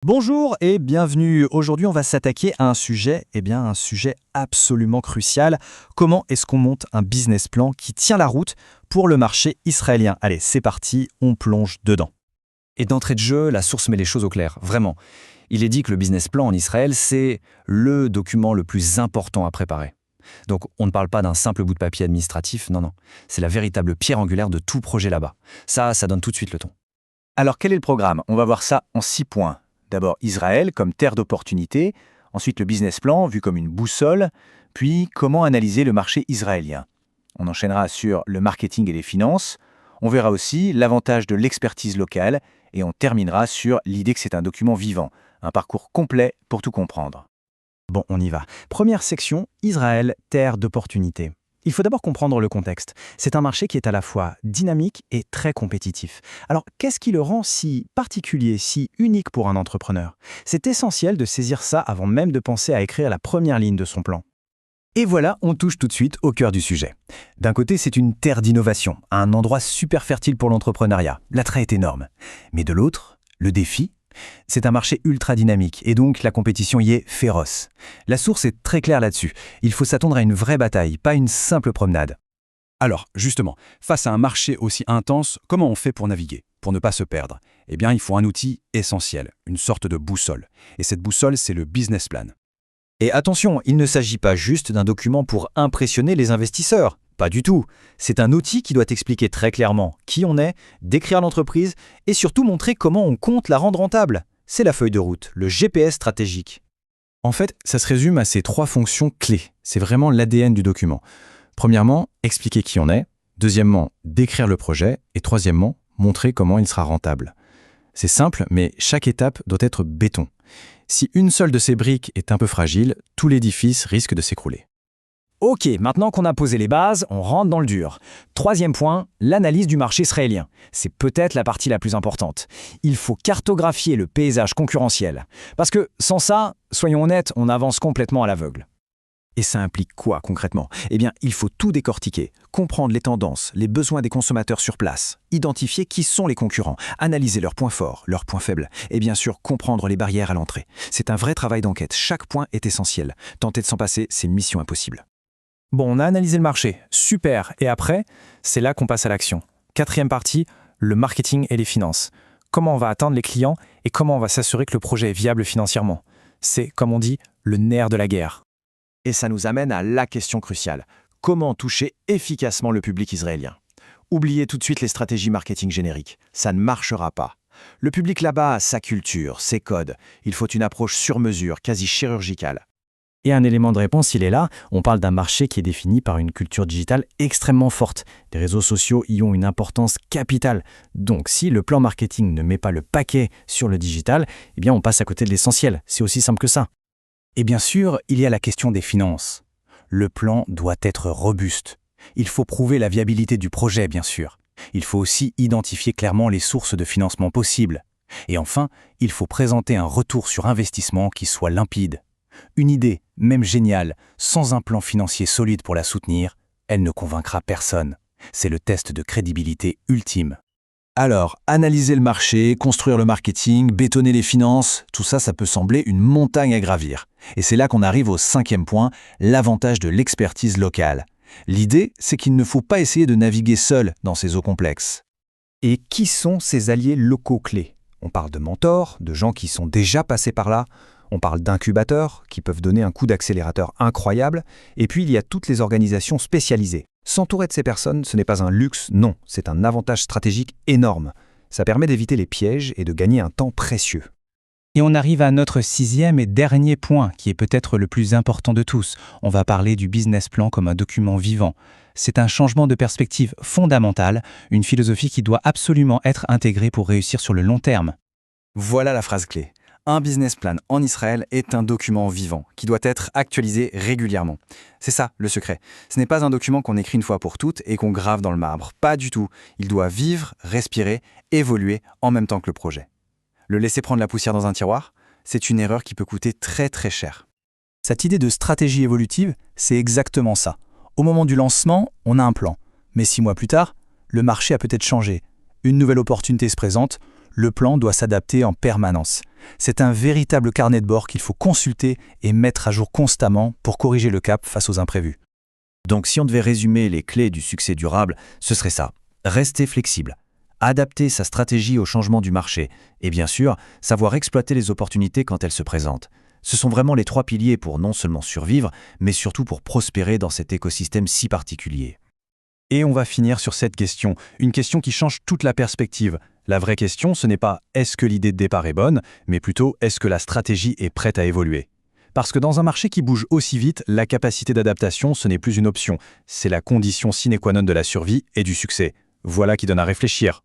Bonjour et bienvenue. Aujourd'hui, on va s'attaquer à un sujet, un sujet absolument crucial. Comment est-ce qu'on monte un business plan qui tient la route pour le marché israélien? Allez, c'est parti, on plonge dedans. Et d'entrée de jeu, la source met les choses au clair, vraiment. Il est dit que le business plan en Israël, c'est le document le plus important à préparer. Donc on ne parle pas d'un simple bout de papier administratif, non. C'est la véritable pierre angulaire de tout projet là-bas. Ça donne tout de suite le ton. Alors quel est le programme? On va voir ça en 6 points. D'abord Israël comme terre d'opportunité, ensuite le business plan vu comme une boussole, puis comment analyser le marché israélien. On enchaînera sur le marketing et les finances, on verra aussi l'avantage de l'expertise locale et on terminera sur l'idée que c'est un document vivant, un parcours complet pour tout comprendre. Bon, on y va. Première section, Israël, terre d'opportunité. Il faut d'abord comprendre le contexte. C'est un marché qui est à la fois dynamique et très compétitif. Alors, qu'est-ce qui le rend si particulier, si unique pour un entrepreneur? C'est essentiel de saisir ça avant même de penser à écrire la première ligne de son plan. Et voilà, on touche tout de suite au cœur du sujet. D'un côté, c'est une terre d'innovation, un endroit super fertile pour l'entrepreneuriat. L'attrait est énorme. Mais de l'autre, le défi, c'est un marché ultra dynamique et donc la compétition y est féroce. La source est très claire là-dessus. Il faut s'attendre à une vraie bataille, pas une simple promenade. Alors, justement, face à un marché aussi intense, comment on fait pour naviguer, pour ne pas se perdre? Eh bien, il faut un outil essentiel, une sorte de boussole. Et cette boussole, c'est le business plan. Et attention, il ne s'agit pas juste d'un document pour impressionner les investisseurs. Pas du tout. C'est un outil qui doit expliquer très clairement qui on est, décrire l'entreprise et surtout montrer comment on compte la rendre rentable. C'est la feuille de route, le GPS stratégique. En fait, ça se résume à ces 3 fonctions clés. C'est vraiment l'ADN du document. Premièrement, expliquer qui on est. Deuxièmement, décrire le projet. Et troisièmement, montrer comment il sera rentable. C'est simple, mais chaque étape doit être béton. Si une seule de ces briques est un peu fragile, tout l'édifice risque de s'écrouler. Ok, maintenant qu'on a posé les bases, on rentre dans le dur. Troisième point, l'analyse du marché israélien. C'est peut-être la partie la plus importante. Il faut cartographier le paysage concurrentiel. Parce que sans ça, soyons honnêtes, on avance complètement à l'aveugle. Et ça implique quoi concrètement? Eh bien, il faut tout décortiquer, comprendre les tendances, les besoins des consommateurs sur place, identifier qui sont les concurrents, analyser leurs points forts, leurs points faibles, et bien sûr comprendre les barrières à l'entrée. C'est un vrai travail d'enquête, chaque point est essentiel. Tenter de s'en passer, c'est mission impossible. Bon, on a analysé le marché, super. Et après, c'est là qu'on passe à l'action. Quatrième partie, le marketing et les finances. Comment on va atteindre les clients et comment on va s'assurer que le projet est viable financièrement. C'est, comme on dit, le nerf de la guerre. Et ça nous amène à la question cruciale. Comment toucher efficacement le public israélien? Oubliez tout de suite les stratégies marketing génériques. Ça ne marchera pas. Le public là-bas a sa culture, ses codes. Il faut une approche sur mesure, quasi chirurgicale. Et un élément de réponse, il est là. On parle d'un marché qui est défini par une culture digitale extrêmement forte. Les réseaux sociaux y ont une importance capitale. Donc, si le plan marketing ne met pas le paquet sur le digital, eh bien, on passe à côté de l'essentiel. C'est aussi simple que ça. Et bien sûr, il y a la question des finances. Le plan doit être robuste. Il faut prouver la viabilité du projet, bien sûr. Il faut aussi identifier clairement les sources de financement possibles. Et enfin, il faut présenter un retour sur investissement qui soit limpide. Une idée, même géniale, sans un plan financier solide pour la soutenir, elle ne convaincra personne. C'est le test de crédibilité ultime. Alors, analyser le marché, construire le marketing, bétonner les finances, tout ça, ça peut sembler une montagne à gravir. Et c'est là qu'on arrive au 5e point, l'avantage de l'expertise locale. L'idée, c'est qu'il ne faut pas essayer de naviguer seul dans ces eaux complexes. Et qui sont ces alliés locaux clés? On parle de mentors, de gens qui sont déjà passés par là. On parle d'incubateurs qui peuvent donner un coup d'accélérateur incroyable. Et puis, il y a toutes les organisations spécialisées. S'entourer de ces personnes, ce n'est pas un luxe, non, c'est un avantage stratégique énorme. Ça permet d'éviter les pièges et de gagner un temps précieux. Et on arrive à notre 6e et dernier point, qui est peut-être le plus important de tous. On va parler du business plan comme un document vivant. C'est un changement de perspective fondamental, une philosophie qui doit absolument être intégrée pour réussir sur le long terme. Voilà la phrase clé. Un business plan en Israël est un document vivant qui doit être actualisé régulièrement. C'est ça le secret. Ce n'est pas un document qu'on écrit une fois pour toutes et qu'on grave dans le marbre. Pas du tout. Il doit vivre, respirer, évoluer en même temps que le projet. Le laisser prendre la poussière dans un tiroir, c'est une erreur qui peut coûter très très cher. Cette idée de stratégie évolutive, c'est exactement ça. Au moment du lancement, on a un plan. Mais 6 mois plus tard, le marché a peut-être changé. Une nouvelle opportunité se présente, Le plan doit s'adapter en permanence. C'est un véritable carnet de bord qu'il faut consulter et mettre à jour constamment pour corriger le cap face aux imprévus. Donc si on devait résumer les clés du succès durable, ce serait ça. Rester flexible, adapter sa stratégie au changement du marché et bien sûr, savoir exploiter les opportunités quand elles se présentent. Ce sont vraiment les 3 piliers pour non seulement survivre, mais surtout pour prospérer dans cet écosystème si particulier. Et on va finir sur cette question, une question qui change toute la perspective. La vraie question, ce n'est pas « est-ce que l'idée de départ est bonne ?», mais plutôt « est-ce que la stratégie est prête à évoluer ?» Parce que dans un marché qui bouge aussi vite, la capacité d'adaptation, ce n'est plus une option, c'est la condition sine qua non de la survie et du succès. Voilà qui donne à réfléchir.